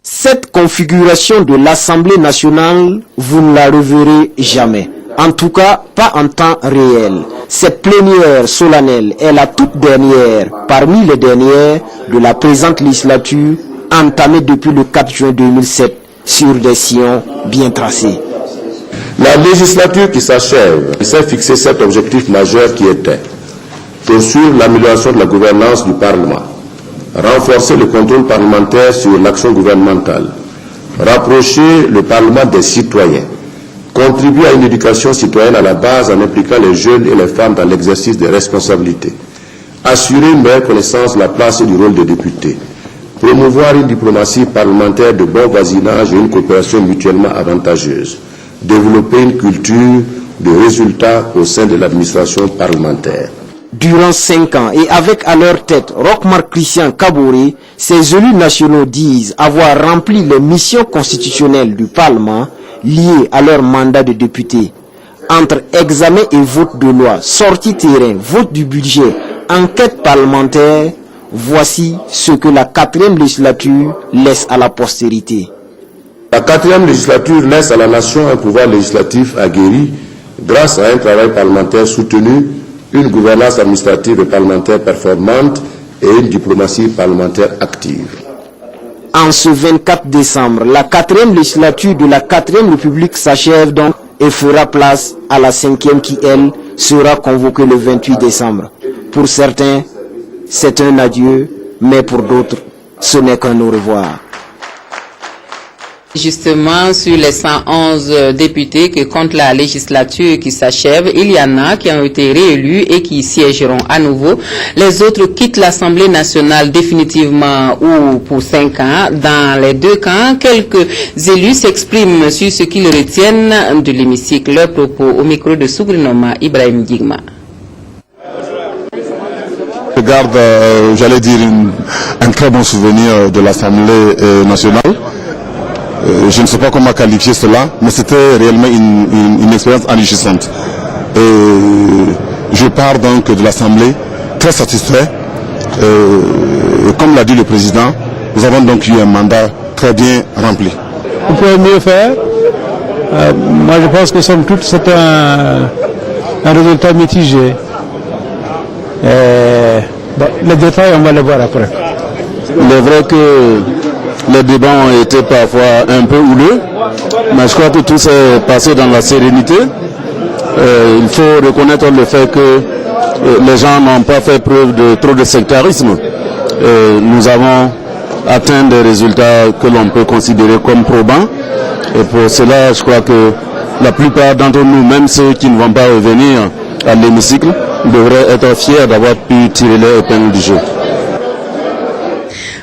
Cette configuration de l'Assemblée nationale, vous ne la reverrez jamais. En tout cas, pas en temps réel. Cette plénière solennelle est la toute dernière, parmi les dernières, de la présente législature, entamée depuis le 4 juin 2007, sur des sillons bien tracés. La législature qui s'achève s'est fixé cet objectif majeur qui était poursuivre l'amélioration de la gouvernance du Parlement, renforcer le contrôle parlementaire sur l'action gouvernementale, rapprocher le Parlement des citoyens, contribuer à une éducation citoyenne à la base en impliquant les jeunes et les femmes dans l'exercice des responsabilités, assurer une meilleure connaissance de la place et du rôle des députés, promouvoir une diplomatie parlementaire de bon voisinage et une coopération mutuellement avantageuse, développer une culture de résultats au sein de l'administration parlementaire. Durant 5 ans et avec à leur tête Roch-Marc Christian Kaboré, ces élus nationaux disent avoir rempli les missions constitutionnelles du Parlement liées à leur mandat de député. Entre examen et vote de loi, sortie terrain, vote du budget, enquête parlementaire, voici ce que la 4e législature laisse à la postérité. La 4e législature laisse à la nation un pouvoir législatif aguerri grâce à un travail parlementaire soutenu, une gouvernance administrative et parlementaire performante et une diplomatie parlementaire active. En ce 24 décembre, la 4e législature de la 4e République s'achève donc et fera place à la 5e qui, elle, sera convoquée le 28 décembre. Pour certains, c'est un adieu, mais pour d'autres, ce n'est qu'un au revoir. Justement, sur les 111 députés que compte la législature qui s'achève, il y en a qui ont été réélus et qui siégeront à nouveau. Les autres quittent l'Assemblée nationale définitivement ou pour 5 ans. Dans les 2 camps, quelques élus s'expriment sur ce qu'ils retiennent de l'hémicycle. Leur propos au micro de Sougrinoma Ibrahim Digma. Je garde, j'allais dire, un très bon souvenir de l'Assemblée nationale. Je ne sais pas comment qualifier cela, mais c'était réellement une expérience enrichissante. Et je pars donc de l'Assemblée très satisfait. Comme l'a dit le président, nous avons donc eu un mandat très bien rempli. On peut mieux faire. Moi je pense que somme toute c'est un résultat mitigé. Les détails on va les voir après. Il est vrai que les débats ont été parfois un peu houleux, mais je crois que tout s'est passé dans la sérénité. Il faut reconnaître le fait que les gens n'ont pas fait preuve de trop de sectarisme. Nous avons atteint des résultats que l'on peut considérer comme probants. Et pour cela, je crois que la plupart d'entre nous, même ceux qui ne vont pas revenir à l'hémicycle, devraient être fiers d'avoir pu tirer leur épingle du jeu.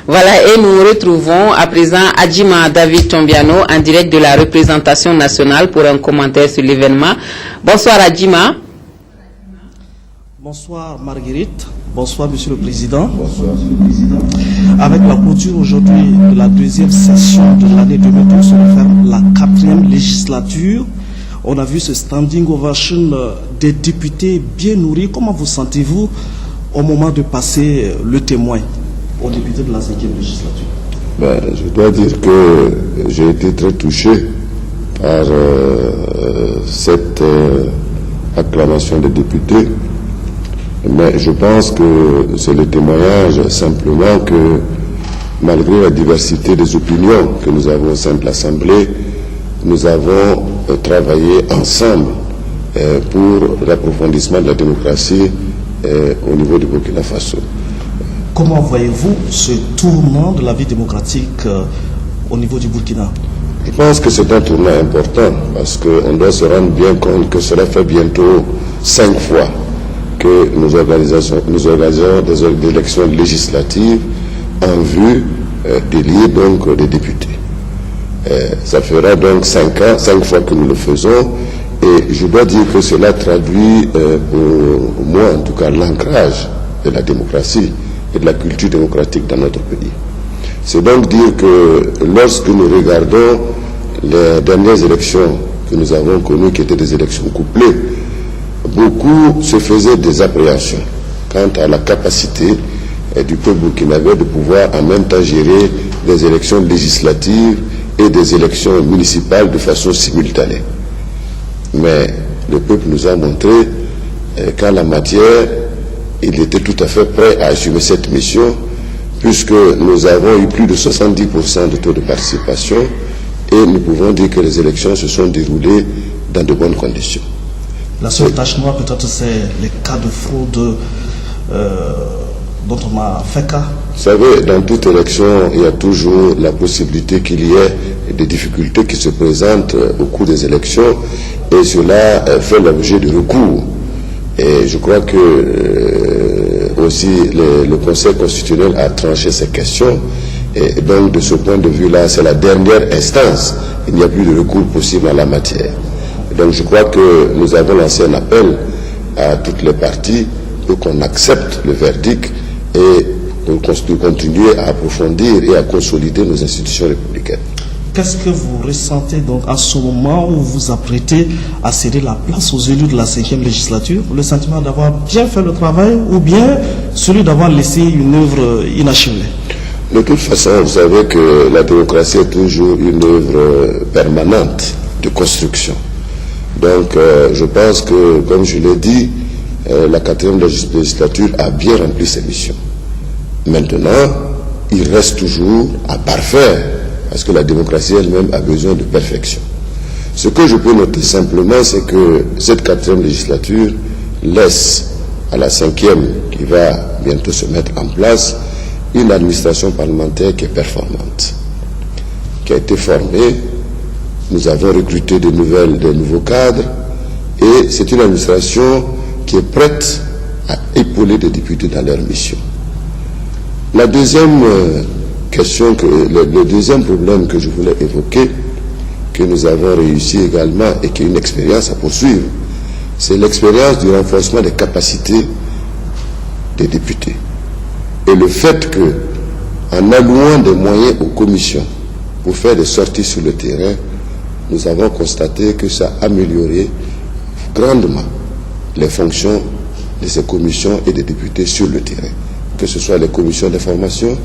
Voilà, et nous retrouvons à présent Adjima David Tombiano en direct de la représentation nationale pour un commentaire sur l'événement. Bonsoir Adjima. Bonsoir Marguerite. Bonsoir Monsieur le Président. Bonsoir Monsieur le Président. Avec la clôture aujourd'hui de la 2e session de l'année 2012, se referme la 4e législature. On a vu ce standing ovation des députés bien nourris. Comment vous sentez-vous au moment de passer le témoin aux députés de la 5e législature? Je dois dire que j'ai été très touché par cette acclamation des députés, mais je pense que c'est le témoignage simplement que malgré la diversité des opinions que nous avons au sein de l'Assemblée, nous avons travaillé ensemble pour l'approfondissement de la démocratie au niveau du Burkina Faso. Comment voyez-vous ce tournant de la vie démocratique au niveau du Burkina? Je pense que c'est un tournant important parce qu'on doit se rendre bien compte que cela fait bientôt 5 fois que nous organisons des élections législatives en vue d'élire donc des députés. Ça fera donc 5 ans, 5 fois que nous le faisons, et je dois dire que cela traduit pour moi en tout cas l'ancrage de la démocratie et de la culture démocratique dans notre pays. C'est donc dire que lorsque nous regardons les dernières élections que nous avons connues, qui étaient des élections couplées, beaucoup se faisaient des appréhensions quant à la capacité du peuple burkinabé de pouvoir en même temps gérer des élections législatives et des élections municipales de façon simultanée. Mais le peuple nous a montré qu'en la matière, il était tout à fait prêt à assumer cette mission, puisque nous avons eu plus de 70% de taux de participation et nous pouvons dire que les élections se sont déroulées dans de bonnes conditions. La seule tâche noire, peut-être, c'est les cas de fraude dont on a fait cas. Vous savez, dans toute élection, il y a toujours la possibilité qu'il y ait des difficultés qui se présentent au cours des élections, et cela fait l'objet de recours. Et je crois que aussi le Conseil constitutionnel a tranché ces questions, et donc de ce point de vue-là, c'est la dernière instance. Il n'y a plus de recours possible en la matière. Donc je crois que nous avons lancé un appel à toutes les parties pour qu'on accepte le verdict et qu'on continue à approfondir et à consolider nos institutions républicaines. Qu'est-ce que vous ressentez donc à ce moment où vous vous apprêtez à céder la place aux élus de la 5e législature? Le sentiment d'avoir bien fait le travail ou bien celui d'avoir laissé une œuvre inachevée? De toute façon, vous savez que la démocratie est toujours une œuvre permanente de construction. Donc, je pense que, comme je l'ai dit, la 4e législature a bien rempli ses missions. Maintenant, il reste toujours à parfaire, parce que la démocratie elle-même a besoin de perfection. Ce que je peux noter simplement, c'est que cette 4e législature laisse à la 5e, qui va bientôt se mettre en place, une administration parlementaire qui est performante, qui a été formée. Nous avons recruté des nouveaux cadres, et c'est une administration qui est prête à épauler des députés dans leur mission. La deuxième question, le deuxième problème que je voulais évoquer, que nous avons réussi également et qui est une expérience à poursuivre, c'est l'expérience du renforcement des capacités des députés. Et le fait que, en allouant des moyens aux commissions pour faire des sorties sur le terrain, nous avons constaté que ça a amélioré grandement les fonctions de ces commissions et des députés sur le terrain, que ce soit les commissions d'information,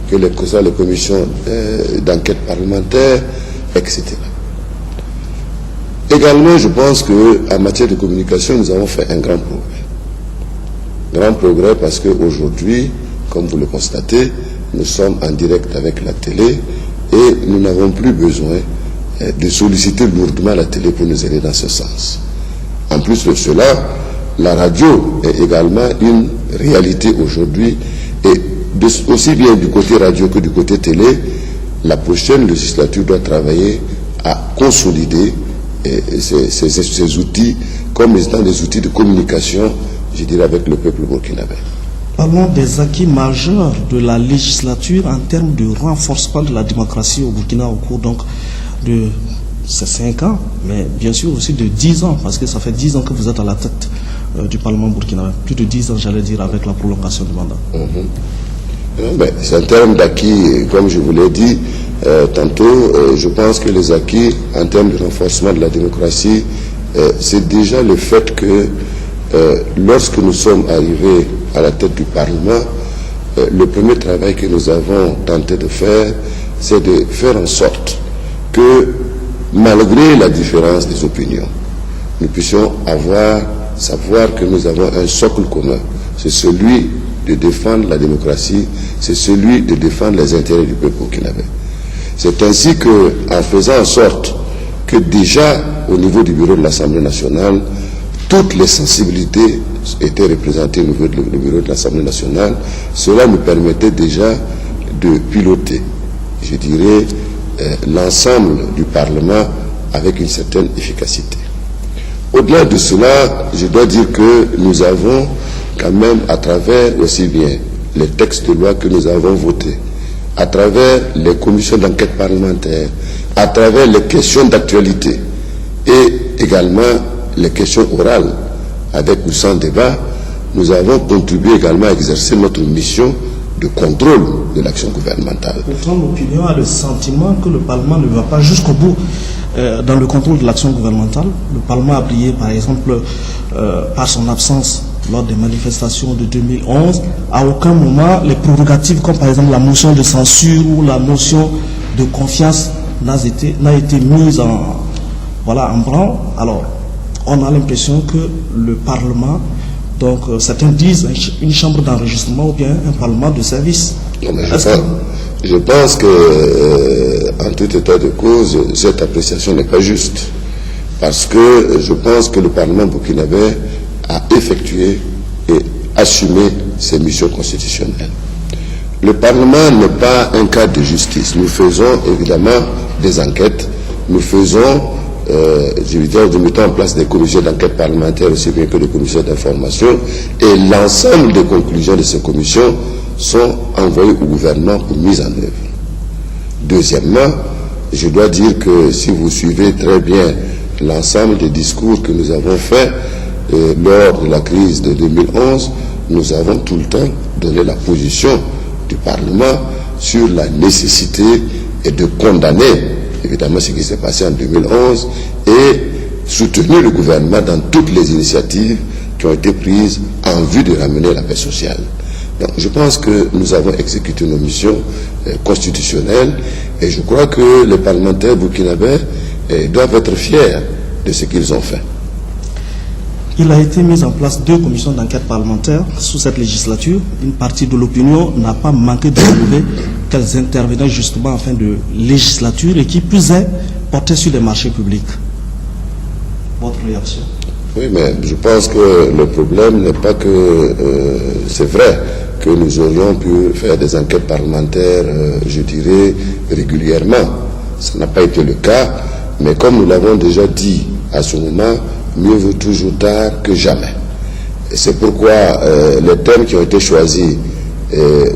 que ce soit les commissions d'enquête parlementaire, etc. Également, je pense qu'en matière de communication, nous avons fait un grand progrès. Grand progrès parce qu'aujourd'hui, comme vous le constatez, nous sommes en direct avec la télé et nous n'avons plus besoin de solliciter lourdement la télé pour nous aider dans ce sens. En plus de cela, la radio est également une réalité aujourd'hui, et aussi bien du côté radio que du côté télé, la prochaine législature doit travailler à consolider ces outils comme étant des outils de communication, je dirais, avec le peuple burkinabé. Parlons des acquis majeurs de la législature en termes de renforcement de la démocratie au Burkina au cours donc de ces 5 ans, mais bien sûr aussi de 10 ans, parce que ça fait 10 ans que vous êtes à la tête du Parlement burkinabé. Plus de 10 ans, j'allais dire, avec la prolongation du mandat. C'est un terme d'acquis, comme je vous l'ai dit tantôt, je pense que les acquis en termes de renforcement de la démocratie, c'est déjà le fait que lorsque nous sommes arrivés à la tête du Parlement, le premier travail que nous avons tenté de faire, c'est de faire en sorte que, malgré la différence des opinions, nous puissions savoir que nous avons un socle commun. C'est celui de défendre la démocratie, c'est celui de défendre les intérêts du peuple burkinabé. C'est ainsi que, en faisant en sorte que déjà, au niveau du bureau de l'Assemblée nationale, toutes les sensibilités étaient représentées au niveau du bureau de l'Assemblée nationale, cela nous permettait déjà de piloter, je dirais, l'ensemble du Parlement avec une certaine efficacité. Au-delà de cela, je dois dire que nous avons quand même, à travers aussi bien les textes de loi que nous avons votés, à travers les commissions d'enquête parlementaire, à travers les questions d'actualité et également les questions orales, avec ou sans débat, nous avons contribué également à exercer notre mission de contrôle de l'action gouvernementale. Pourtant, l'opinion a le sentiment que le Parlement ne va pas jusqu'au bout dans le contrôle de l'action gouvernementale. Le Parlement a brillé, par exemple, par son absence lors des manifestations de 2011. À aucun moment, les prérogatives comme par exemple la motion de censure ou la motion de confiance n'a été mise en branle. Alors, on a l'impression que le Parlement, donc certains disent une chambre d'enregistrement ou bien un Parlement de service. Non, mais je pense que, en tout état de cause, cette appréciation n'est pas juste. Parce que je pense que le Parlement burkinabé a effectué et assumé ses missions constitutionnelles. Le Parlement n'est pas un cadre de justice. Nous faisons évidemment des enquêtes, nous faisons, nous mettons en place des commissions d'enquête parlementaires aussi bien que des commissions d'information, et l'ensemble des conclusions de ces commissions sont envoyées au gouvernement pour mise en œuvre. Deuxièmement, je dois dire que si vous suivez très bien l'ensemble des discours que nous avons faits lors de la crise de 2011, nous avons tout le temps donné la position du Parlement sur la nécessité et de condamner évidemment ce qui s'est passé en 2011 et soutenir le gouvernement dans toutes les initiatives qui ont été prises en vue de ramener la paix sociale. Donc, je pense que nous avons exécuté nos missions constitutionnelles et je crois que les parlementaires burkinabés doivent être fiers de ce qu'ils ont fait. Il a été mis en place 2 commissions d'enquête parlementaires sous cette législature. Une partie de l'opinion n'a pas manqué de relever qu'elles intervenaient justement en fin de législature et qui plus est portaient sur les marchés publics. Votre réaction? Oui, mais je pense que le problème n'est pas que c'est vrai que nous aurions pu faire des enquêtes parlementaires, je dirais, régulièrement. Ça n'a pas été le cas, mais comme nous l'avons déjà dit à ce moment, mieux vaut toujours tard que jamais. Et c'est pourquoi les thèmes qui ont été choisis,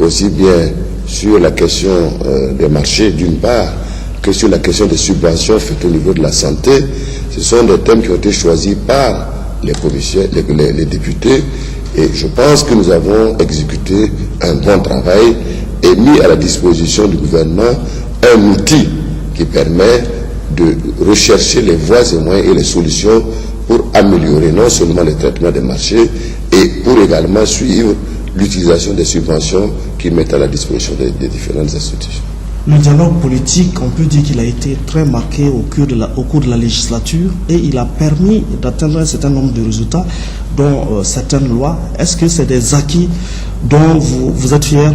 aussi bien sur la question des marchés d'une part, que sur la question des subventions faites au niveau de la santé, ce sont des thèmes qui ont été choisis par les députés, et je pense que nous avons exécuté un bon travail et mis à la disposition du gouvernement un outil qui permet de rechercher les voies et moyens et les solutions pour améliorer non seulement le traitement des marchés et pour également suivre l'utilisation des subventions qui mettent à la disposition des différentes institutions. Le dialogue politique, on peut dire qu'il a été très marqué au cours de la législature et il a permis d'atteindre un certain nombre de résultats, dont certaines lois. Est-ce que c'est des acquis dont vous êtes fiers?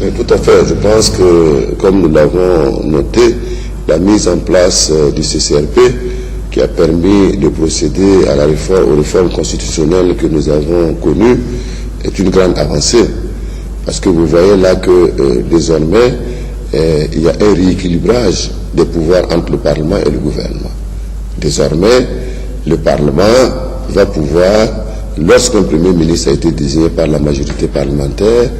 Mais tout à fait. Je pense que, comme nous l'avons noté, la mise en place du CCRP, qui a permis de procéder à aux réformes constitutionnelles que nous avons connues, est une grande avancée. Parce que vous voyez là que désormais, il y a un rééquilibrage des pouvoirs entre le Parlement et le gouvernement. Désormais, le Parlement va pouvoir, lorsqu'un Premier ministre a été désigné par la majorité parlementaire,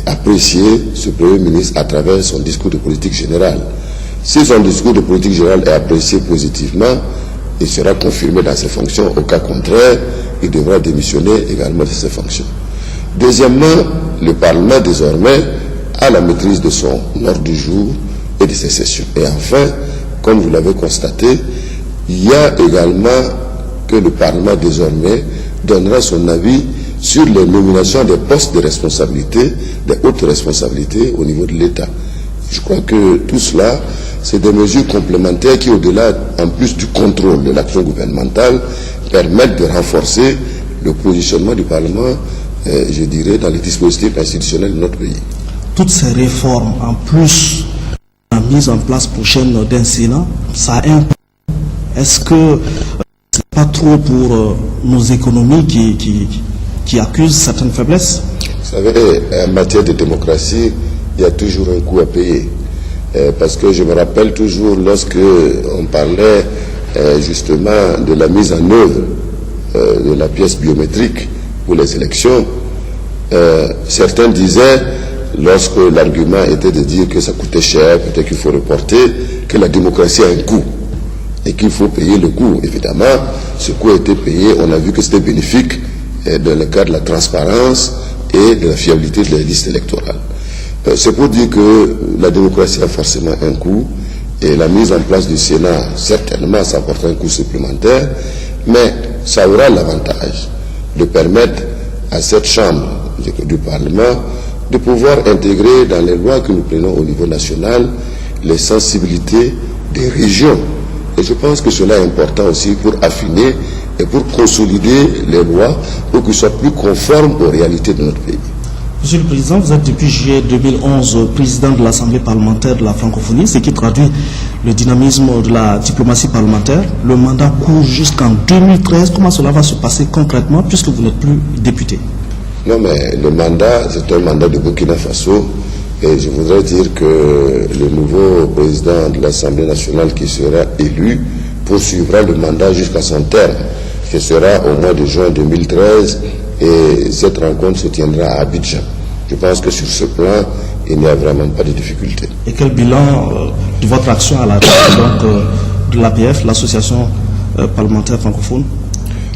apprécier ce Premier ministre à travers son discours de politique générale. Si son discours de politique générale est apprécié positivement, il sera confirmé dans ses fonctions. Au cas contraire, il devra démissionner également de ses fonctions. Deuxièmement, le Parlement désormais a la maîtrise de son ordre du jour et de ses sessions. Et enfin, comme vous l'avez constaté, il y a également que le Parlement désormais donnera son avis sur les nominations des postes de responsabilité, des hautes responsabilités au niveau de l'État. Je crois que tout cela, c'est des mesures complémentaires qui, au-delà, en plus du contrôle de l'action gouvernementale, permettent de renforcer le positionnement du Parlement, je dirais, dans les dispositifs institutionnels de notre pays. Toutes ces réformes, en plus de la mise en place prochaine d'un Sénat, ça a un coût. Est-ce que c'est pas trop pour nos économies qui accusent certaines faiblesses? Vous savez, en matière de démocratie, il y a toujours un coût à payer. Parce que je me rappelle toujours lorsque on parlait justement de la mise en œuvre de la pièce biométrique pour les élections, certains disaient, lorsque l'argument était de dire que ça coûtait cher, peut-être qu'il faut reporter, que la démocratie a un coût et qu'il faut payer le coût. Évidemment, ce coût a été payé, on a vu que c'était bénéfique dans le cadre de la transparence et de la fiabilité de la liste électorale. C'est pour dire que la démocratie a forcément un coût et la mise en place du Sénat, certainement, ça apportera un coût supplémentaire, mais ça aura l'avantage de permettre à cette chambre du Parlement de pouvoir intégrer dans les lois que nous prenons au niveau national les sensibilités des régions. Et je pense que cela est important aussi pour affiner et pour consolider les lois pour qu'elles soient plus conformes aux réalités de notre pays. Monsieur le Président, vous êtes depuis juillet 2011 président de l'Assemblée parlementaire de la francophonie, ce qui traduit le dynamisme de la diplomatie parlementaire. Le mandat court jusqu'en 2013. Comment cela va se passer concrètement puisque vous n'êtes plus député? Non, mais le mandat, c'est un mandat de Burkina Faso. Et je voudrais dire que le nouveau président de l'Assemblée nationale qui sera élu poursuivra le mandat jusqu'à son terme, qui sera au mois de juin 2013. Et cette rencontre se tiendra à Abidjan. Je pense que sur ce plan, il n'y a vraiment pas de difficulté. Et quel bilan de votre action à la tête de l'APF, l'association parlementaire francophone?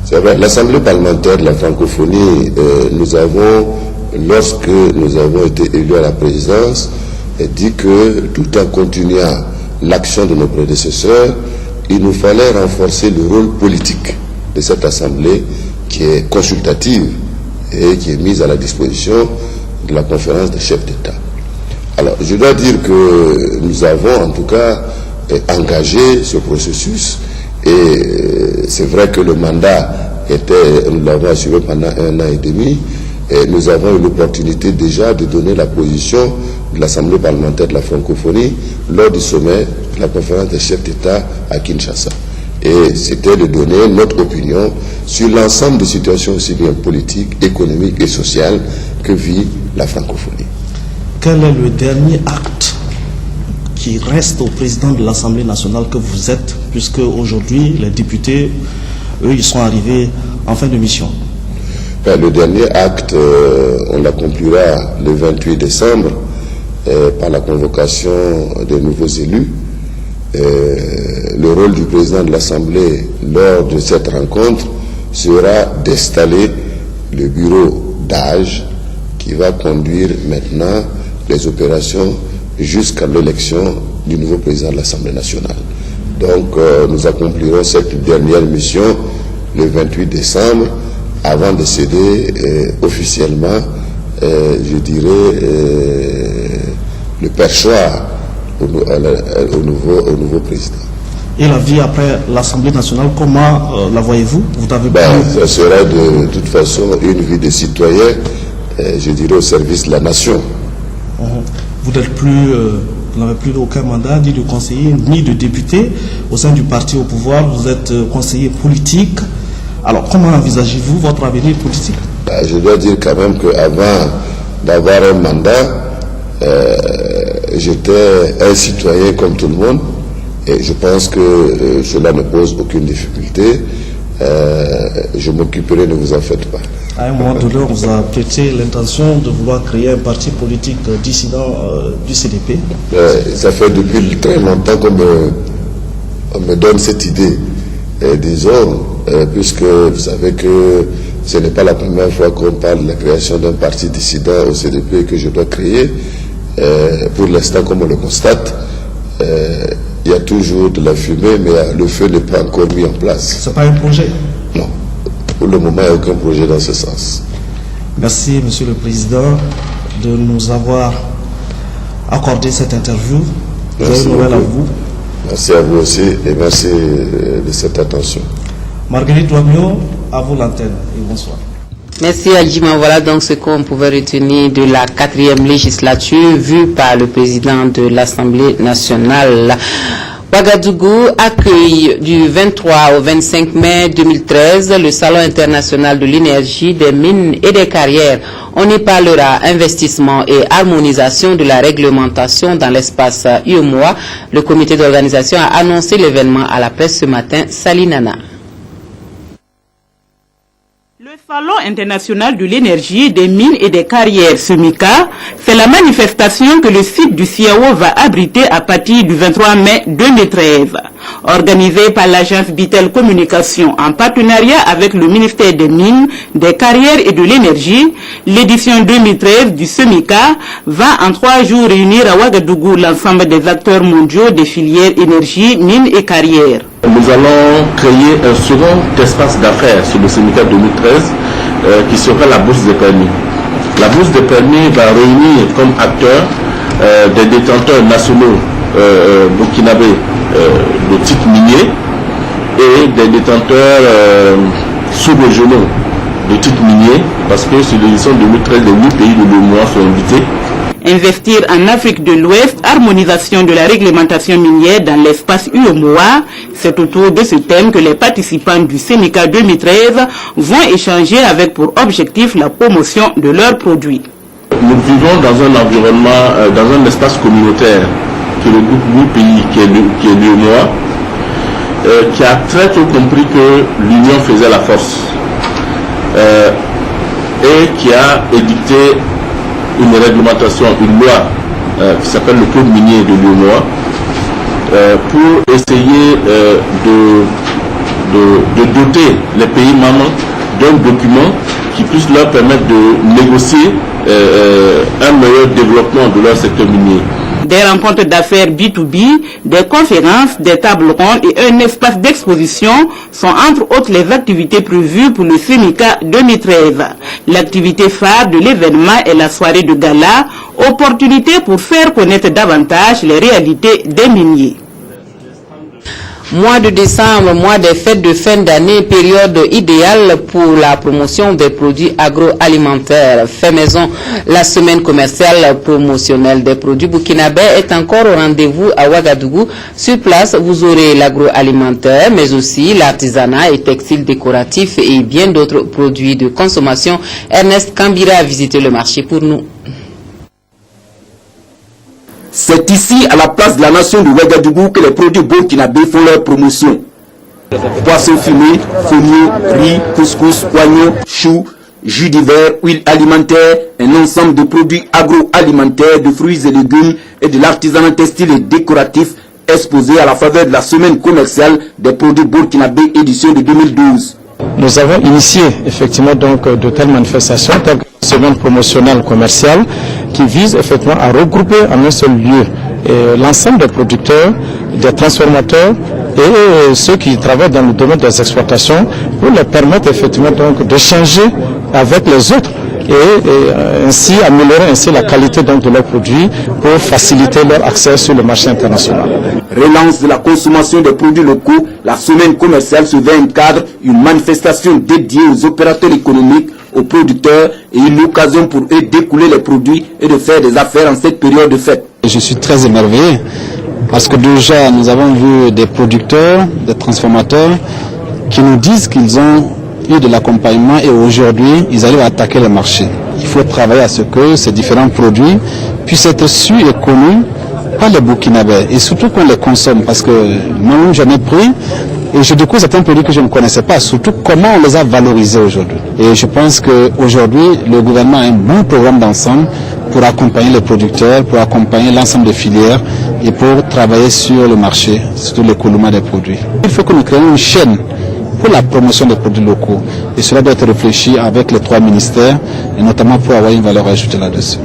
C'est vrai, l'Assemblée parlementaire de la francophonie, nous avons, lorsque nous avons été élus à la présidence, dit que tout en continuant l'action de nos prédécesseurs, il nous fallait renforcer le rôle politique de cette Assemblée qui est consultative et qui est mise à la disposition de la conférence des chefs d'État. Alors, je dois dire que nous avons en tout cas engagé ce processus et c'est vrai que le mandat nous l'avons assuré pendant 1 an et demi et nous avons eu l'opportunité déjà de donner la position de l'Assemblée parlementaire de la francophonie lors du sommet de la conférence des chefs d'État à Kinshasa. Et c'était de donner notre opinion sur l'ensemble des situations aussi bien politiques, économiques et sociales que vit la francophonie. Quel est le dernier acte qui reste au président de l'Assemblée nationale que vous êtes, puisque aujourd'hui les députés, eux, ils sont arrivés en fin de mission? Le dernier acte, on l'accomplira le 28 décembre par la convocation des nouveaux élus. Le rôle du président de l'Assemblée lors de cette rencontre sera d'installer le bureau d'âge qui va conduire maintenant les opérations jusqu'à l'élection du nouveau président de l'Assemblée nationale. Donc nous accomplirons cette dernière mission le 28 décembre avant de céder officiellement, je dirais, le perchoir au nouveau président. Et la vie après l'Assemblée nationale, comment la voyez-vous? Ça sera de toute façon une vie de citoyen, je dirais, au service de la nation. Vous n'avez plus aucun mandat, ni de conseiller, ni de député au sein du parti au pouvoir. Vous êtes conseiller politique. Alors, comment envisagez-vous votre avenir politique? Je dois dire quand même qu'avant d'avoir un mandat, j'étais un citoyen comme tout le monde et je pense que cela ne pose aucune difficulté. Je m'occuperai, ne vous en faites pas. À un moment donné, on vous a prêté l'intention de vouloir créer un parti politique dissident du CDP. Ça fait depuis très longtemps qu'on me donne cette idée. Disons, puisque vous savez que ce n'est pas la première fois qu'on parle de la création d'un parti dissident au CDP que je dois créer. Pour l'instant, comme on le constate, il y a toujours de la fumée, mais le feu n'est pas encore mis en place. Ce n'est pas un projet? Non. Pour le moment, il n'y a aucun projet dans ce sens. Merci, Monsieur le Président, de nous avoir accordé cette interview. Merci beaucoup. À vous. Merci à vous aussi et merci de cette attention. Marguerite Ouagno, à vous l'antenne et bonsoir. Merci Adjima. Voilà donc ce qu'on pouvait retenir de la 4e législature vue par le président de l'Assemblée nationale. Ouagadougou accueille du 23 au 25 mai 2013 le Salon international de l'énergie, des mines et des carrières. On y parlera investissement et harmonisation de la réglementation dans l'espace UEMOA. Le comité d'organisation a annoncé l'événement à la presse ce matin. Salinana. Le Salon international de l'énergie, des mines et des carrières, SEMICA, c'est la manifestation que le site du CIAO va abriter à partir du 23 mai 2013. Organisée par l'agence Bitel Communication en partenariat avec le ministère des Mines, des Carrières et de l'Énergie, l'édition 2013 du SEMICA va en 3 jours réunir à Ouagadougou l'ensemble des acteurs mondiaux des filières énergie, mines et carrières. Nous allons créer un second espace d'affaires sur le SEMICA 2013 qui sera la bourse des permis. La bourse des permis va réunir comme acteurs des détenteurs nationaux burkinabés de titres miniers et des détenteurs sous-régionaux de titres miniers, parce que sur l'édition 2013, les 8 pays de l'UEMOA sont invités. Investir en Afrique de l'Ouest, harmonisation de la réglementation minière dans l'espace UEMOA, c'est autour de ce thème que les participants du CEMICA 2013 vont échanger avec pour objectif la promotion de leurs produits. Nous vivons dans un environnement, dans un espace communautaire qui regroupe 8 pays, qui est l'UEMOA, qui a très tôt compris que l'union faisait la force et qui a édicté une réglementation, une loi qui s'appelle le Code minier de l'UEMOA pour essayer de doter les pays membres d'un document qui puisse leur permettre de négocier un meilleur développement de leur secteur minier. Des rencontres d'affaires B2B, des conférences, des tables rondes et un espace d'exposition sont entre autres les activités prévues pour le CEMICA 2013. L'activité phare de l'événement est la soirée de gala, opportunité pour faire connaître davantage les réalités des miniers. Mois de décembre, mois des fêtes de fin d'année, période idéale pour la promotion des produits agroalimentaires. Fait maison, la semaine commerciale promotionnelle des produits burkinabés est encore au rendez-vous à Ouagadougou. Sur place, vous aurez l'agroalimentaire, mais aussi l'artisanat et textile décoratif et bien d'autres produits de consommation. Ernest Kambira a visité le marché pour nous. C'est ici, à la place de la nation de Ouagadougou, que les produits burkinabés font leur promotion. Poissons fumés, fonio, riz, couscous, oignons, choux, jus d'hiver, huile alimentaire, un ensemble de produits agroalimentaires, de fruits et légumes et de l'artisanat textile et décoratif exposés à la faveur de la semaine commerciale des produits burkinabés édition de 2012. Nous avons initié effectivement donc de telles manifestations, telles que la semaine promotionnelle commerciale, qui vise effectivement à regrouper en un seul lieu l'ensemble des producteurs, des transformateurs et ceux qui travaillent dans le domaine des exportations pour leur permettre effectivement donc d'échanger avec les autres et ainsi améliorer ainsi la qualité donc de leurs produits pour faciliter leur accès sur le marché international. Relance de la consommation des produits locaux, la semaine commerciale se veut un cadre, une manifestation dédiée aux opérateurs économiques, aux producteurs et une occasion pour eux d'écouler les produits et de faire des affaires en cette période de fête. Je suis très émerveillé parce que déjà nous avons vu des producteurs, des transformateurs qui nous disent qu'ils ont eu de l'accompagnement et aujourd'hui ils arrivent à attaquer le marché. Il faut travailler à ce que ces différents produits puissent être su et connus par les Burkinabés et surtout qu'on les consomme parce que moi-même j'en ai pris et je découvre certains produits que je ne connaissais pas, surtout comment on les a valorisés aujourd'hui. Et je pense qu'aujourd'hui le gouvernement a un bon programme d'ensemble pour accompagner les producteurs, pour accompagner l'ensemble des filières et pour travailler sur le marché, surtout l'écoulement des produits. Il faut que nous créions une chaîne pour la promotion des produits locaux et cela doit être réfléchi avec les 3 ministères et notamment pour avoir une valeur ajoutée là-dessus.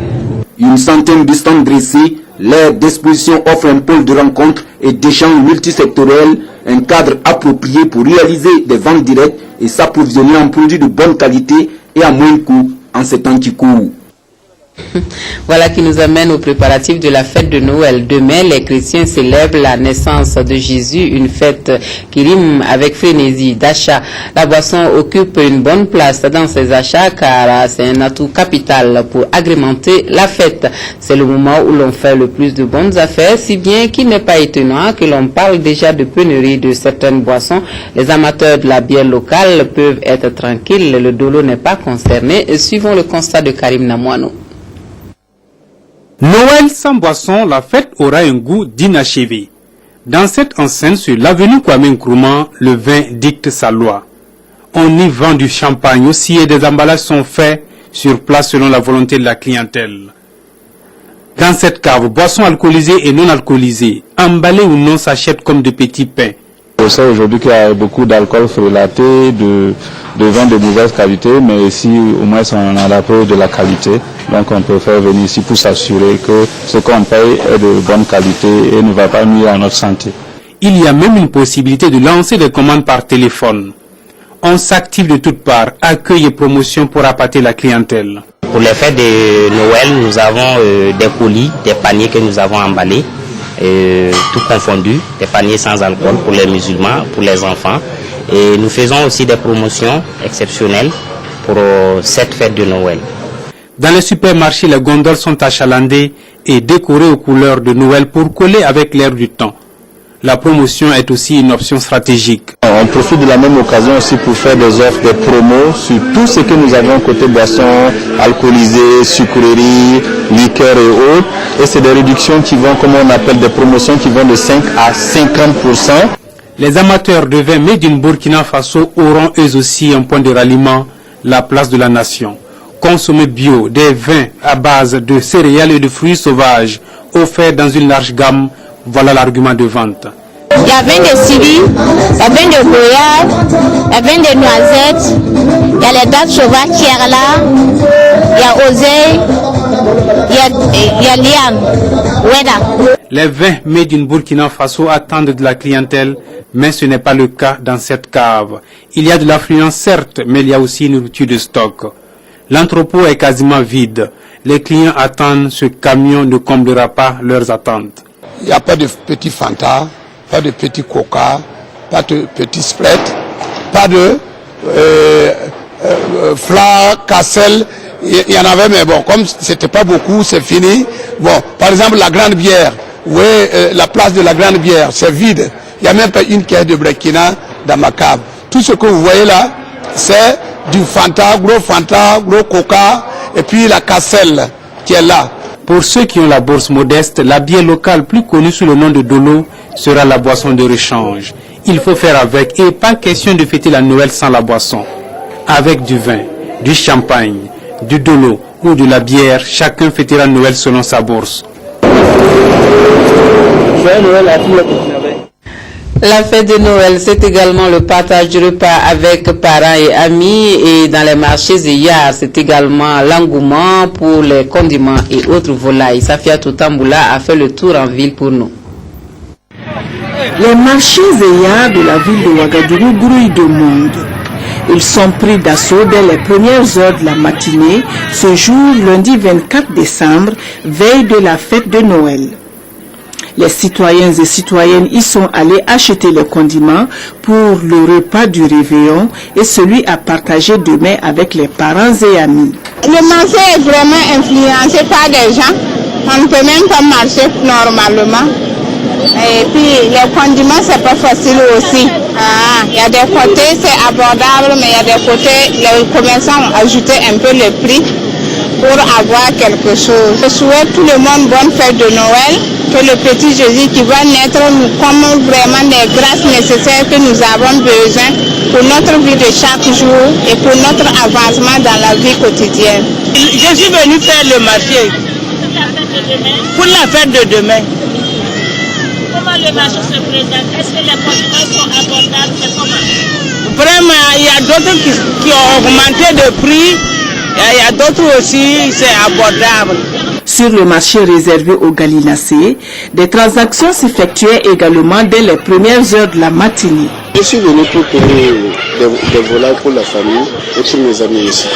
Une centaine de stands dressés, l'aire d'exposition offre un pôle de rencontres et d'échanges multisectoriels, un cadre approprié pour réaliser des ventes directes et s'approvisionner en produits de bonne qualité et à moins coût en ces temps qui courent. Voilà qui nous amène aux préparatifs de la fête de Noël. Demain, les chrétiens célèbrent la naissance de Jésus, une fête qui rime avec frénésie d'achat. La boisson occupe une bonne place dans ces achats car c'est un atout capital pour agrémenter la fête. C'est le moment où l'on fait le plus de bonnes affaires, si bien qu'il n'est pas étonnant que l'on parle déjà de pénurie de certaines boissons. Les amateurs de la bière locale peuvent être tranquilles, le dolo n'est pas concerné. Suivons le constat de Karim Namouano. Noël sans boisson, la fête aura un goût d'inachevé. Dans cette enceinte sur l'avenue Kwame Nkrumah, le vin dicte sa loi. On y vend du champagne aussi et des emballages sont faits sur place selon la volonté de la clientèle. Dans cette cave, boissons alcoolisées et non alcoolisées, emballées ou non, s'achètent comme de petits pains. On sait aujourd'hui qu'il y a beaucoup d'alcool frelaté, de vin de mauvaise qualité, mais ici au moins on a l'approche de la qualité. Donc on préfère venir ici pour s'assurer que ce qu'on paye est de bonne qualité et ne va pas nuire à notre santé. Il y a même une possibilité de lancer des commandes par téléphone. On s'active de toutes parts, accueil et promotion pour appâter la clientèle. Pour les fêtes de Noël, nous avons des colis, des paniers que nous avons emballés, tout confondu, des paniers sans alcool pour les musulmans, pour les enfants. Et nous faisons aussi des promotions exceptionnelles pour cette fête de Noël. Dans les supermarchés, les gondoles sont achalandées et décorées aux couleurs de Noël pour coller avec l'air du temps. La promotion est aussi une option stratégique. On profite de la même occasion aussi pour faire des offres, des promos sur tout ce que nous avons côté boissons alcoolisées, sucreries, liqueurs et autres. Et c'est des réductions qui vont, comme on appelle, des promotions qui vont de 5 à 50%. Les amateurs de vin made in Burkina Faso auront eux aussi un point de ralliement, la place de la nation. Consommer bio, des vins à base de céréales et de fruits sauvages, offerts dans une large gamme, voilà l'argument de vente. Il y a vin de Syrie, il y a vin de goyave, il y a vin de noisettes, il y a les dattes sauvages qui sont là, il y a oseille, il y a liane, oueda. Les vins made in Burkina Faso attendent de la clientèle, mais ce n'est pas le cas dans cette cave. Il y a de l'affluence certes, mais il y a aussi une rupture de stock. L'entrepôt est quasiment vide. Les clients attendent, ce camion ne comblera pas leurs attentes. Il n'y a pas de petits Fanta, pas de petits Coca, pas de petits Sprite, pas de Fla, Cassel. Il y en avait, mais bon, comme c'était pas beaucoup, c'est fini. Bon, par exemple, la grande bière, oui, la place de la grande bière, c'est vide. Il n'y a même pas une caisse de Burkina dans ma cave. Tout ce que vous voyez là, c'est du Fanta, gros Coca, et puis la Cassel qui est là. Pour ceux qui ont la bourse modeste, la bière locale plus connue sous le nom de Dolo sera la boisson de rechange. Il faut faire avec et pas question de fêter la Noël sans la boisson. Avec du vin, du champagne, du Dolo ou de la bière, chacun fêtera Noël selon sa bourse. La fête de Noël, c'est également le partage du repas avec parents et amis, et dans les marchés Zeyar, c'est également l'engouement pour les condiments et autres volailles. Safia Toutamboula a fait le tour en ville pour nous. Les marchés Zeyar de la ville de Ouagadougou grouillent de monde. Ils sont pris d'assaut dès les premières heures de la matinée, ce jour, lundi 24 décembre, veille de la fête de Noël. Les citoyens et citoyennes y sont allés acheter les condiments pour le repas du réveillon et celui à partager demain avec les parents et amis. Le marché est vraiment influencé par des gens. On ne peut même pas marcher normalement. Et puis les condiments, c'est pas facile aussi. Il y a des côtés, c'est abordable, mais il y a des côtés, les commerçants ont ajouté un peu le prix pour avoir quelque chose. Je souhaite tout le monde bonne fête de Noël, que le petit Jésus qui va naître nous comble vraiment des grâces nécessaires que nous avons besoin pour notre vie de chaque jour et pour notre avancement dans la vie quotidienne. Je suis venu faire le marché pour la fête de demain. Comment le marché se présente? Est-ce que les condiments sont abordables? C'est comment? Vraiment, il y a d'autres qui ont augmenté de prix. Il y a d'autres aussi, c'est abordable. Sur le marché réservé aux Galinacés, des transactions s'effectuaient également dès les premières heures de la matinée. Je suis venu pour payer des volailles pour la famille et pour mes amis ici.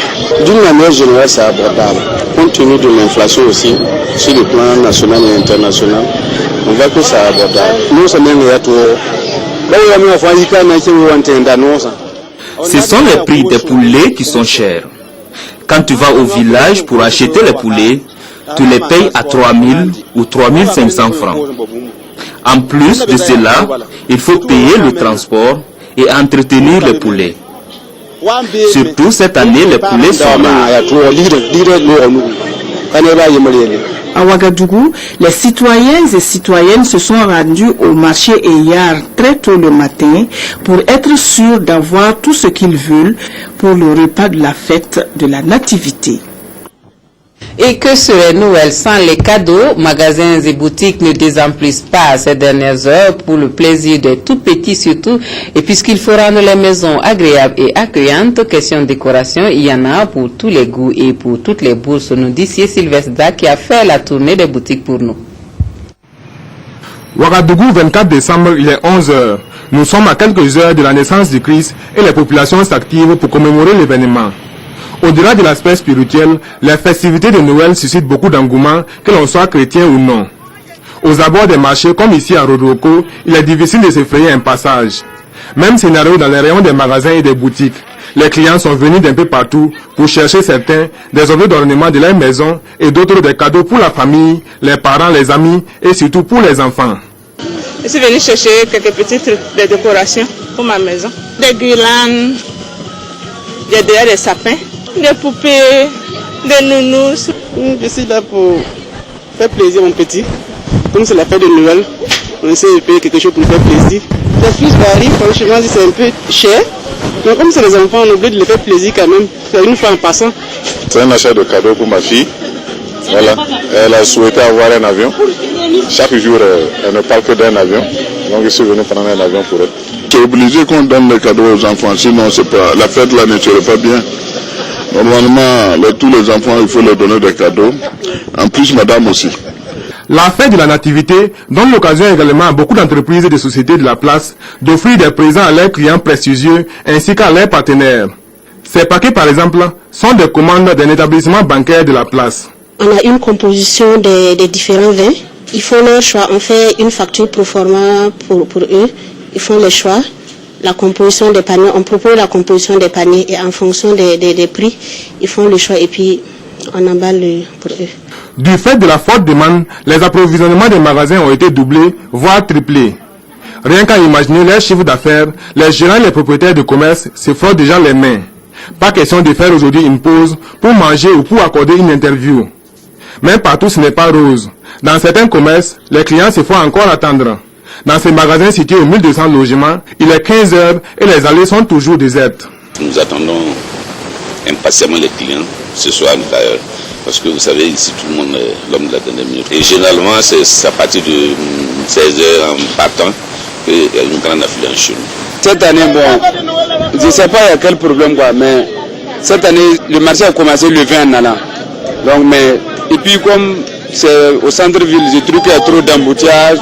D'une manière générale, c'est abordable. Compte tenu de l'inflation aussi, sur le plan national et international, on voit que c'est abordable. Nous sommes Ce sont les prix des poulets qui sont chers. Quand tu vas au village pour acheter les poulets, tu les payes à 3 000 ou 3 500 francs. En plus de cela, il faut payer le transport et entretenir les poulets. Surtout cette année, les poulets sont là. À Ouagadougou, les citoyens et citoyennes se sont rendus au marché Eyar très tôt le matin pour être sûrs d'avoir tout ce qu'ils veulent pour le repas de la fête de la Nativité. Et que serait Noël sans les cadeaux? Magasins et boutiques ne désemplissent pas ces dernières heures pour le plaisir des tout petits surtout. Et puisqu'il faut rendre les maisons agréables et accueillantes, question de décoration, il y en a pour tous les goûts et pour toutes les bourses, nous dit Sylvestre Da qui a fait la tournée des boutiques pour nous. Ouagadougou, 24 décembre, il est 11h. Nous sommes à quelques heures de la naissance du Christ et les populations s'activent pour commémorer l'événement. Au-delà de l'aspect spirituel, les festivités de Noël suscitent beaucoup d'engouement, que l'on soit chrétien ou non. Aux abords des marchés, comme ici à Rodoko, il est difficile de se frayer un passage. Même scénario dans les rayons des magasins et des boutiques. Les clients sont venus d'un peu partout pour chercher certains des objets d'ornement de leur maison et d'autres des cadeaux pour la famille, les parents, les amis et surtout pour les enfants. Je suis venu chercher quelques petites décorations pour ma maison. Des guirlandes, des sapins, des poupées, des nounous. Je suis là pour faire plaisir à mon petit. Comme c'est la fête de Noël, on essaie de payer quelque chose pour faire plaisir. Les fils varient, franchement, c'est un peu cher. Mais comme c'est les enfants, on oublie de les faire plaisir quand même. C'est une fois en passant. C'est un achat de cadeau pour ma fille. Voilà. Elle a souhaité avoir un avion. Chaque jour, elle ne parle que d'un avion. Donc je suis venu prendre un avion pour elle. C'est obligé qu'on donne les cadeaux aux enfants, sinon c'est pas, la fête là ne serait pas bien. Normalement, tous les enfants, il faut leur donner des cadeaux. En plus, madame aussi. La fête de la nativité donne l'occasion également à beaucoup d'entreprises et de sociétés de la place d'offrir des présents à leurs clients prestigieux ainsi qu'à leurs partenaires. Ces paquets, par exemple, sont des commandes d'un établissement bancaire de la place. On a une composition des différents vins. Ils font leur choix. On fait une facture pro forma pour eux. Ils font le choix. La composition des paniers, on propose la composition des paniers et en fonction des prix, ils font le choix et puis on emballe pour eux. Du fait de la forte demande, les approvisionnements des magasins ont été doublés, voire triplés. Rien qu'à imaginer leur chiffre d'affaires, les gérants et les propriétaires de commerce se frottent déjà les mains. Pas question de faire aujourd'hui une pause pour manger ou pour accorder une interview. Mais partout ce n'est pas rose. Dans certains commerces, les clients se font encore attendre. Dans ces magasins situés aux 1200 logements, il est 15 heures et les allées sont toujours désertes. Nous attendons impatiemment les clients ce soir d'ailleurs. Parce que vous savez, ici tout le monde est l'homme de la dernière minute. Et généralement, c'est à partir de 16 heures en partant qu'il y a une grande affluence chez nous. Cette année, bon, je ne sais pas il y a quel problème, quoi, mais cette année, le marché a commencé le 20 en allant. Donc, et puis comme c'est au centre-ville, je trouve qu'il y a trop d'embouteillages.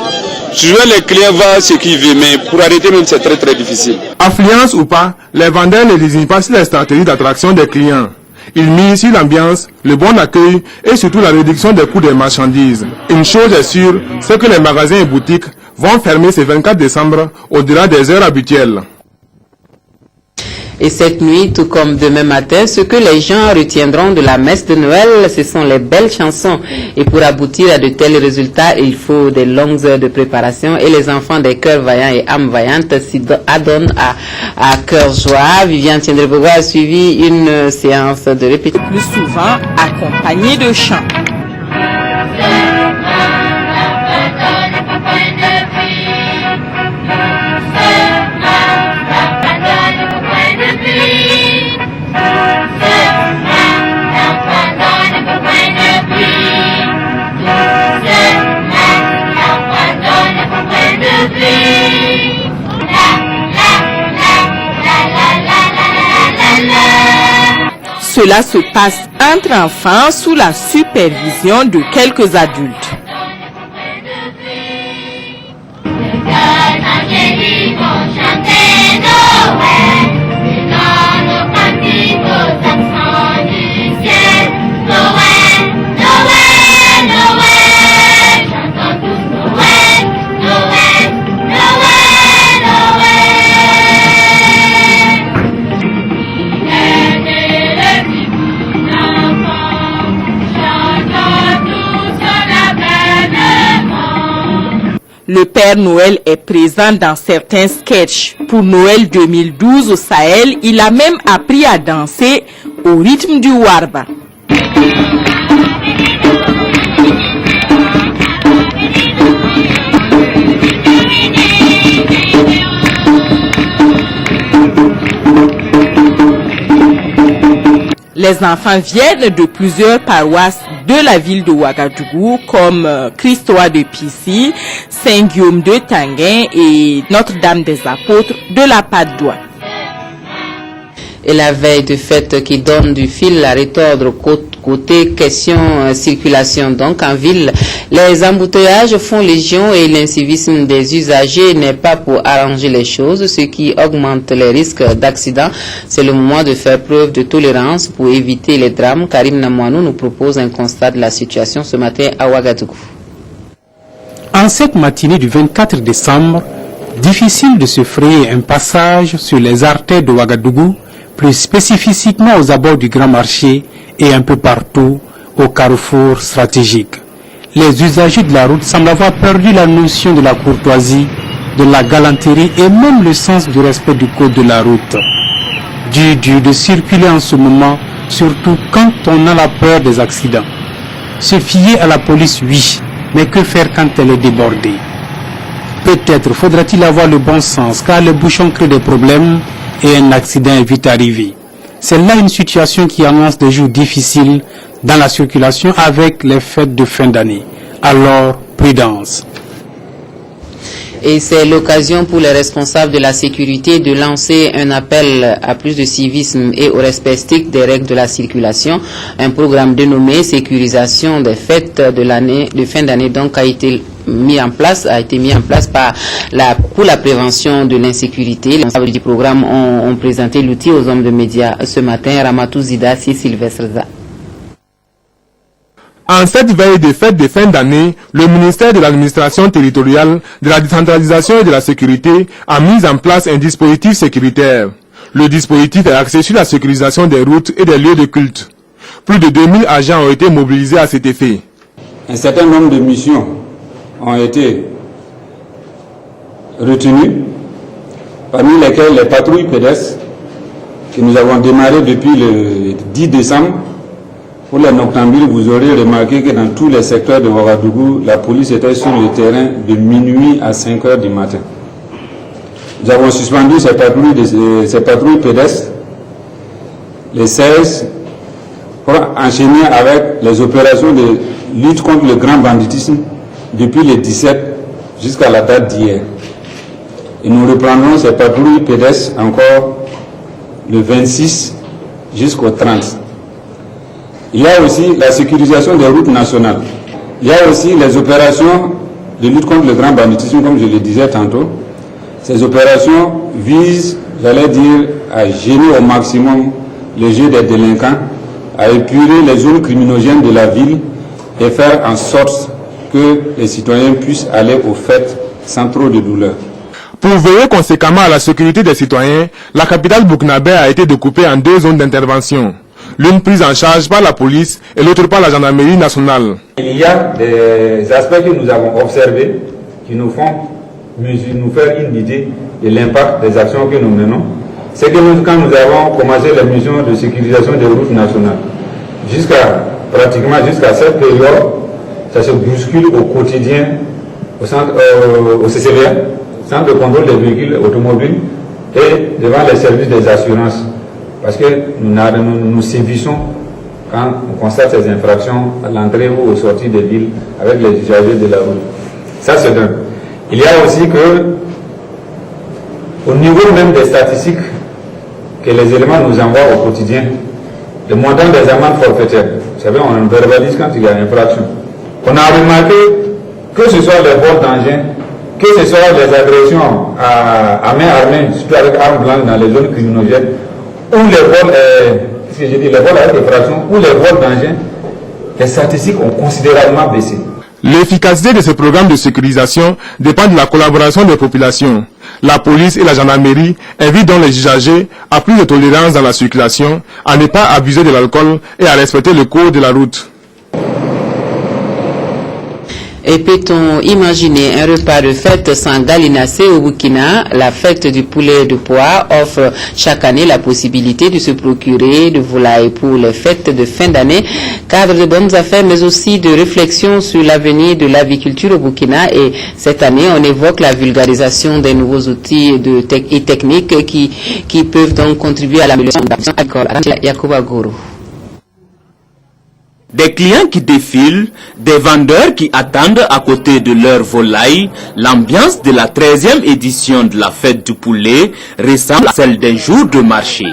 Souvent les clients voient ce qu'ils veulent, mais pour arrêter même c'est très très difficile. Affluence ou pas, les vendeurs ne désignent pas sur les stratégies d'attraction des clients. Ils misent sur l'ambiance, le bon accueil et surtout la réduction des coûts des marchandises. Une chose est sûre, c'est que les magasins et boutiques vont fermer ce 24 décembre au-delà des heures habituelles. Et cette nuit, tout comme demain matin, ce que les gens retiendront de la messe de Noël, ce sont les belles chansons. Et pour aboutir à de tels résultats, il faut des longues heures de préparation. Et les enfants des cœurs vaillants et âmes vaillantes s'y adonnent à cœur joie. Viviane Tiendrebogo a suivi une séance de répétition. Plus souvent accompagnée de chants. Cela se passe entre enfants sous la supervision de quelques adultes. Le Père Noël est présent dans certains sketchs. Pour Noël 2012 au Sahel, il a même appris à danser au rythme du warba. Les enfants viennent de plusieurs paroisses de la ville de Ouagadougou comme Christ-Roi de Pissy, Saint-Guillaume de Tanguin et Notre-Dame des Apôtres de la Padoue. Et la veille de fête qui donne du fil à retordre côté question circulation, donc en ville, les embouteillages font légion et l'incivisme des usagers n'est pas pour arranger les choses, ce qui augmente les risques d'accident. C'est le moment de faire preuve de tolérance pour éviter les drames. Karim Namouanou nous propose un constat de la situation ce matin à Ouagadougou. En cette matinée du 24 décembre, difficile de se frayer un passage sur les artères de Ouagadougou, plus spécifiquement aux abords du Grand Marché et un peu partout au carrefour stratégique. Les usagers de la route semblent avoir perdu la notion de la courtoisie, de la galanterie et même le sens du respect du code de la route. Dur de circuler en ce moment, surtout quand on a la peur des accidents. Se fier à la police, oui, mais que faire quand elle est débordée? Peut-être faudra-t-il avoir le bon sens, car les bouchons créent des problèmes et un accident est vite arrivé. C'est là une situation qui annonce des jours difficiles dans la circulation avec les fêtes de fin d'année. Alors, prudence. Et c'est l'occasion pour les responsables de la sécurité de lancer un appel à plus de civisme et au respect strict des règles de la circulation. Un programme dénommé sécurisation des fêtes de fin d'année donc a été mis en place pour la prévention de l'insécurité. Les responsables du programme ont présenté l'outil aux hommes de médias ce matin. Ramatou Zida, Sylvestre Za. En cette veille des fêtes de fin d'année, le ministère de l'administration territoriale, de la décentralisation et de la sécurité a mis en place un dispositif sécuritaire. Le dispositif est axé sur la sécurisation des routes et des lieux de culte. Plus de 2000 agents ont été mobilisés à cet effet. Un certain nombre de missions ont été retenues, parmi lesquelles les patrouilles pédestres que nous avons démarrées depuis le 10 décembre. Pour les noctambules, vous aurez remarqué que dans tous les secteurs de Ouagadougou, la police était sur le terrain de minuit à 5 heures du matin. Nous avons suspendu ces patrouilles pédestres les 16 pour enchaîner avec les opérations de lutte contre le grand banditisme depuis le 17 jusqu'à la date d'hier. Et nous reprendrons ces patrouilles pédestres encore le 26 jusqu'au 30. Il y a aussi la sécurisation des routes nationales. Il y a aussi les opérations de lutte contre le grand banditisme, comme je le disais tantôt. Ces opérations visent, j'allais dire, à gêner au maximum le jeu des délinquants, à épurer les zones criminogènes de la ville et faire en sorte que les citoyens puissent aller aux fêtes sans trop de douleur. Pour veiller conséquemment à la sécurité des citoyens, la capitale burkinabé a été découpée en 2 zones d'intervention. L'une prise en charge par la police et l'autre par la gendarmerie nationale. Il y a des aspects que nous avons observés qui nous font nous faire une idée de l'impact des actions que nous menons. C'est que quand nous avons commencé la mission de sécurisation des routes nationales, pratiquement jusqu'à cette période, ça se bouscule au quotidien au CCVA, Centre de contrôle des véhicules automobiles, et devant les services des assurances. Parce que nous sévissons quand on constate ces infractions à l'entrée ou aux sorties des villes avec les usagers de la route. Ça, c'est un. Il y a aussi que, au niveau même des statistiques que les éléments nous envoient au quotidien, le montant des amendes forfaitaires, vous savez, on verbalise quand il y a infraction. On a remarqué que ce soit les vols d'engins, que ce soit les agressions à main armée, surtout avec armes blanches dans les zones criminogènes, ou les vols avec effraction, ou les vols d'engins, les statistiques ont considérablement baissé. L'efficacité de ce programme de sécurisation dépend de la collaboration des populations. La police et la gendarmerie invitent donc les usagers à plus de tolérance dans la circulation, à ne pas abuser de l'alcool et à respecter le code de la route. Et peut-on imaginer un repas de fête sans galinacé au Burkina? La fête du poulet de pois offre chaque année la possibilité de se procurer de volaille pour les fêtes de fin d'année. Cadre de bonnes affaires, mais aussi de réflexion sur l'avenir de l'aviculture au Burkina. Et cette année, on évoque la vulgarisation des nouveaux outils et techniques qui peuvent donc contribuer à l'amélioration de l'action agricole. Yakuba Goro. Des clients qui défilent, des vendeurs qui attendent à côté de leur volaille, l'ambiance de la 13e édition de la fête du poulet ressemble à celle d'un jour de marché.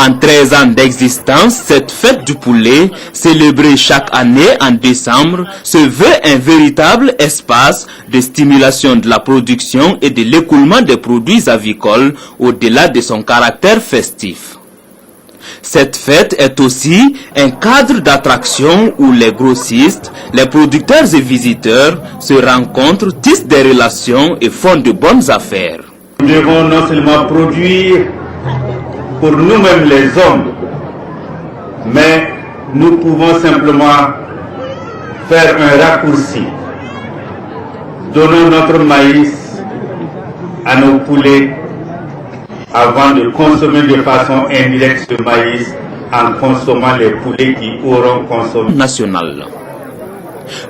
En 13 ans d'existence, cette fête du poulet, célébrée chaque année en décembre, se veut un véritable espace de stimulation de la production et de l'écoulement des produits avicoles au-delà de son caractère festif. Cette fête est aussi un cadre d'attraction où les grossistes, les producteurs et visiteurs se rencontrent, tissent des relations et font de bonnes affaires. Nous devons non seulement produire pour nous-mêmes les hommes, mais nous pouvons simplement faire un raccourci. Donnons notre maïs à nos poulets avant de consommer de façon indirecte ce maïs en consommant les poulets qui auront consommé. National.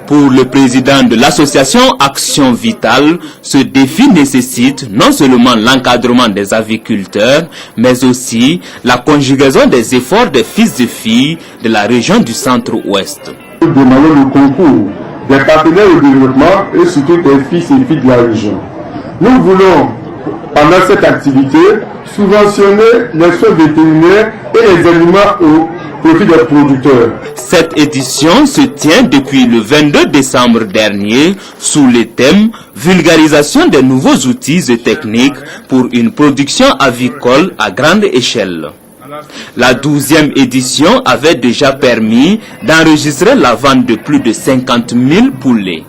Pour le président de l'association Action Vitale, ce défi nécessite non seulement l'encadrement des aviculteurs, mais aussi la conjugaison des efforts des fils et filles de la région du centre-ouest. Nous demandons le concours des partenaires au développement et surtout des fils et filles de la région. Nous voulons, pendant cette activité, subventionner les soins vétérinaires et les aliments au profit des producteurs. Cette édition se tient depuis le 22 décembre dernier sous le thème « Vulgarisation des nouveaux outils et techniques pour une production avicole à grande échelle ». La 12e édition avait déjà permis d'enregistrer la vente de plus de 50 000 poulets.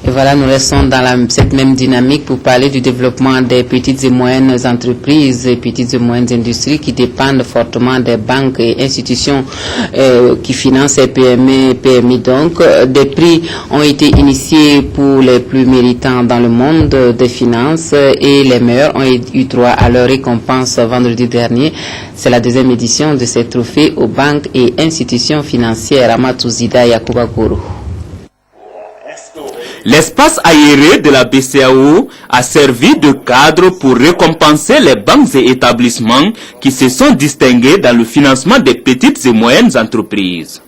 Et voilà, nous restons dans cette même dynamique pour parler du développement des petites et moyennes entreprises et petites et moyennes industries qui dépendent fortement des banques et institutions qui financent les PME et PMI. Donc, des prix ont été initiés pour les plus méritants dans le monde des finances et les meilleurs ont eu droit à leur récompense vendredi dernier. C'est la 2e édition de ces trophées aux banques et institutions financières. Amatouzida Yakuba Guru. L'espace aéré de la BCEAO a servi de cadre pour récompenser les banques et établissements qui se sont distingués dans le financement des petites et moyennes entreprises.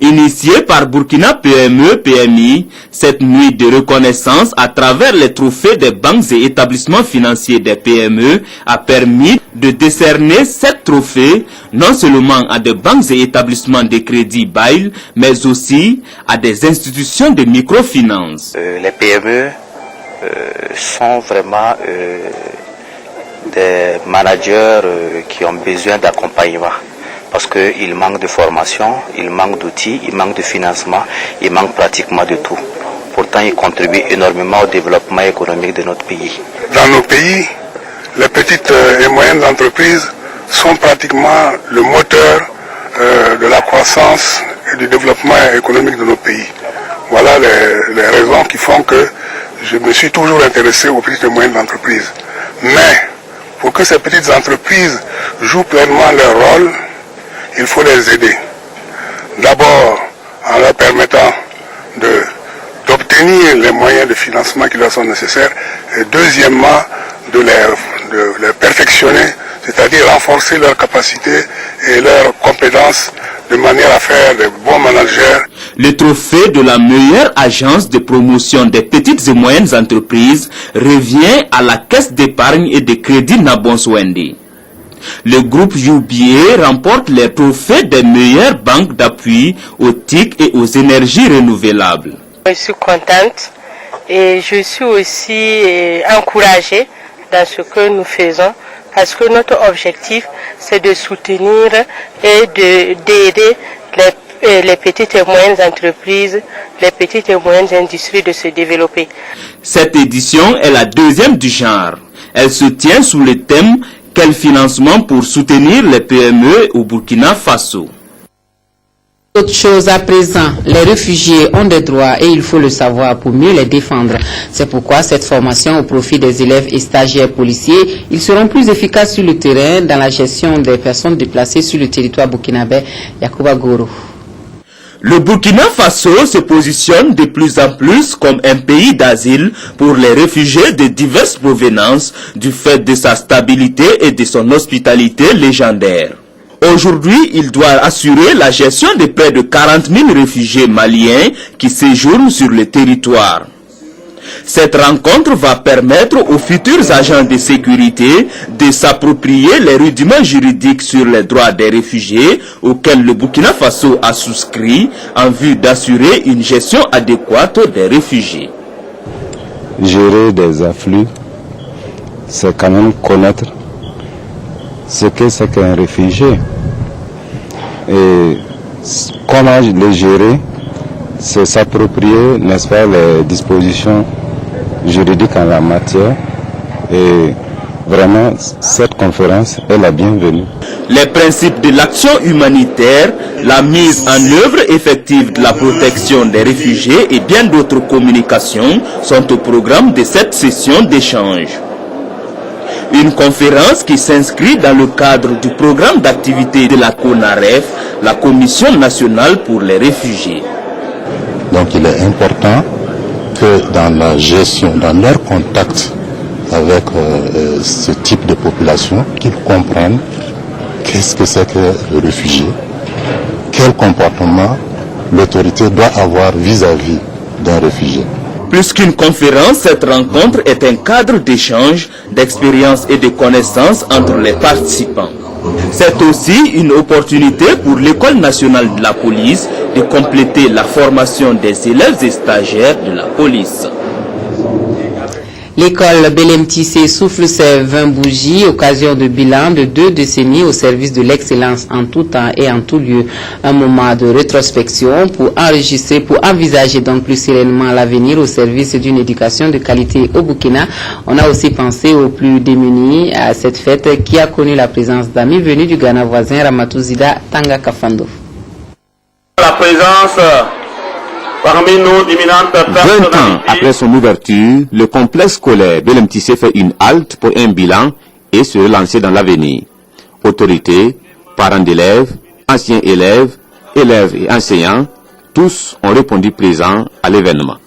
Initiée par Burkina PME-PMI, cette nuit de reconnaissance à travers les trophées des banques et établissements financiers des PME a permis de décerner 7 trophées non seulement à des banques et établissements de crédit bail, mais aussi à des institutions de microfinance. Les PME sont vraiment des managers qui ont besoin d'accompagnement. Parce qu'il manque de formation, il manque d'outils, il manque de financement, il manque pratiquement de tout. Pourtant, il contribue énormément au développement économique de notre pays. Dans nos pays, les petites et moyennes entreprises sont pratiquement le moteur de la croissance et du développement économique de nos pays. Voilà les raisons qui font que je me suis toujours intéressé aux petites et moyennes entreprises. Mais pour que ces petites entreprises jouent pleinement leur rôle, il faut les aider. D'abord, en leur permettant d'obtenir les moyens de financement qui leur sont nécessaires. Et deuxièmement, de les perfectionner, c'est-à-dire renforcer leurs capacités et leurs compétences de manière à faire de bons managers. Le trophée de la meilleure agence de promotion des petites et moyennes entreprises revient à la Caisse d'épargne et de crédit Nabonswendi. Le groupe UBA remporte les trophées des meilleures banques d'appui aux TIC et aux énergies renouvelables. Je suis contente et je suis aussi encouragée dans ce que nous faisons parce que notre objectif c'est de soutenir et d'aider les petites et moyennes entreprises, les petites et moyennes industries de se développer. Cette édition est la 2e du genre. Elle se tient sous le thème « Quel financement pour soutenir les PME au Burkina Faso ?» Autre chose à présent, les réfugiés ont des droits et il faut le savoir pour mieux les défendre. C'est pourquoi cette formation au profit des élèves et stagiaires policiers, ils seront plus efficaces sur le terrain dans la gestion des personnes déplacées sur le territoire burkinabé. Yakuba Goro. Le Burkina Faso se positionne de plus en plus comme un pays d'asile pour les réfugiés de diverses provenances du fait de sa stabilité et de son hospitalité légendaire. Aujourd'hui, il doit assurer la gestion de près de 40 000 réfugiés maliens qui séjournent sur le territoire. Cette rencontre va permettre aux futurs agents de sécurité de s'approprier les rudiments juridiques sur les droits des réfugiés auxquels le Burkina Faso a souscrit en vue d'assurer une gestion adéquate des réfugiés. Gérer des afflux, c'est quand même connaître ce que c'est qu'un réfugié. Et comment les gérer, c'est s'approprier, n'est-ce pas, les dispositions juridiques en la matière. Et vraiment, cette conférence est la bienvenue. Les principes de l'action humanitaire, la mise en œuvre effective de la protection des réfugiés et bien d'autres communications sont au programme de cette session d'échange. Une conférence qui s'inscrit dans le cadre du programme d'activité de la CONAREF, la Commission nationale pour les réfugiés. Donc il est important que dans la gestion, dans leur contact avec ce type de population, qu'ils comprennent qu'est-ce que c'est que le réfugié, quel comportement l'autorité doit avoir vis-à-vis d'un réfugié. Plus qu'une conférence, cette rencontre est un cadre d'échange, d'expérience et de connaissances entre les participants. C'est aussi une opportunité pour l'École nationale de la police de compléter la formation des élèves et stagiaires de la police. L'école Belem Tissé souffle ses 20 bougies, occasion de bilan de 2 décennies au service de l'excellence en tout temps et en tout lieu. Un moment de rétrospection pour enregistrer, pour envisager donc plus sereinement l'avenir au service d'une éducation de qualité au Burkina. On a aussi pensé aux plus démunis à cette fête qui a connu la présence d'amis venus du Ghana voisin, Ramatouzida Tanga Kafando. La présence parmi nous d'éminentes 20 ans après son ouverture, le complexe scolaire Belem Tissé fait une halte pour un bilan et se relancer dans l'avenir. Autorités, parents d'élèves, anciens élèves, élèves et enseignants, tous ont répondu présents à l'événement.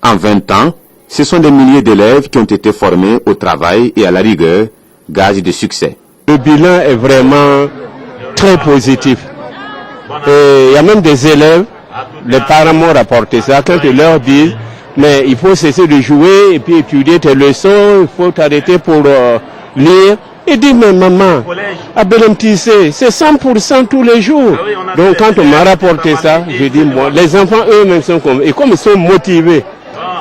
En 20 ans, ce sont des milliers d'élèves qui ont été formés au travail et à la rigueur, gage de succès. Le bilan est vraiment très positif. Il y a même des élèves, les parents m'ont rapporté ça, quand ils leur disent mais il faut cesser de jouer et puis étudier tes leçons, il faut t'arrêter pour lire. Ils disent mais maman, à Belem Tissé, c'est 100% tous les jours. Donc quand on m'a rapporté ça, je dis moi, les enfants eux-mêmes sont comme, et comme ils sont motivés,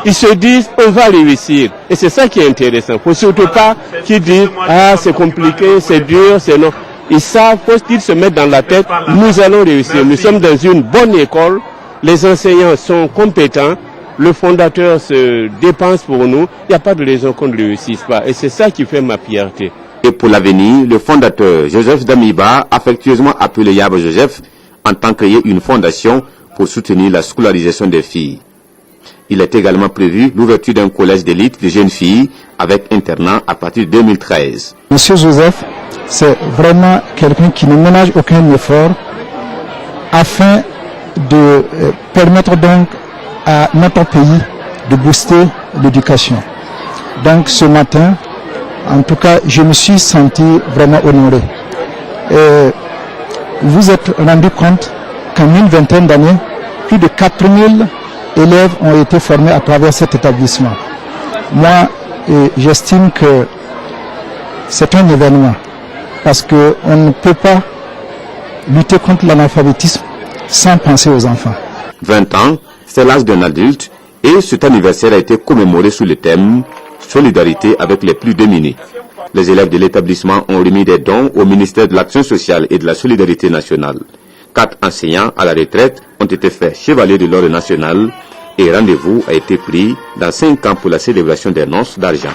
ils se disent on va réussir. Et c'est ça qui est intéressant. Il ne faut surtout pas qu'ils disent ah c'est compliqué, c'est dur, c'est non. Ils savent qu'ils se mettent dans la tête, nous allons réussir. Nous sommes dans une bonne école, les enseignants sont compétents, le fondateur se dépense pour nous, il n'y a pas de raison qu'on ne réussisse pas. Et c'est ça qui fait ma fierté. Et pour l'avenir, le fondateur Joseph Damiba, affectueusement appelé Yaba Joseph, entend créer une fondation pour soutenir la scolarisation des filles. Il est également prévu l'ouverture d'un collège d'élite de jeunes filles avec internat à partir de 2013. Monsieur Joseph, c'est vraiment quelqu'un qui ne ménage aucun effort afin de permettre donc à notre pays de booster l'éducation. Donc ce matin, en tout cas, je me suis senti vraiment honoré. Vous êtes rendu compte qu'en une vingtaine d'années, plus de 4000 élèves ont été formés à travers cet établissement. Moi, j'estime que c'est un événement parce qu'on ne peut pas lutter contre l'analphabétisme sans penser aux enfants. 20 ans, c'est l'âge d'un adulte et cet anniversaire a été commémoré sous le thème Solidarité avec les plus démunis. Les élèves de l'établissement ont remis des dons au ministère de l'Action sociale et de la Solidarité nationale. 4 enseignants à la retraite ont été faits chevaliers de l'ordre national et rendez-vous a été pris dans 5 ans pour la célébration des noces d'argent.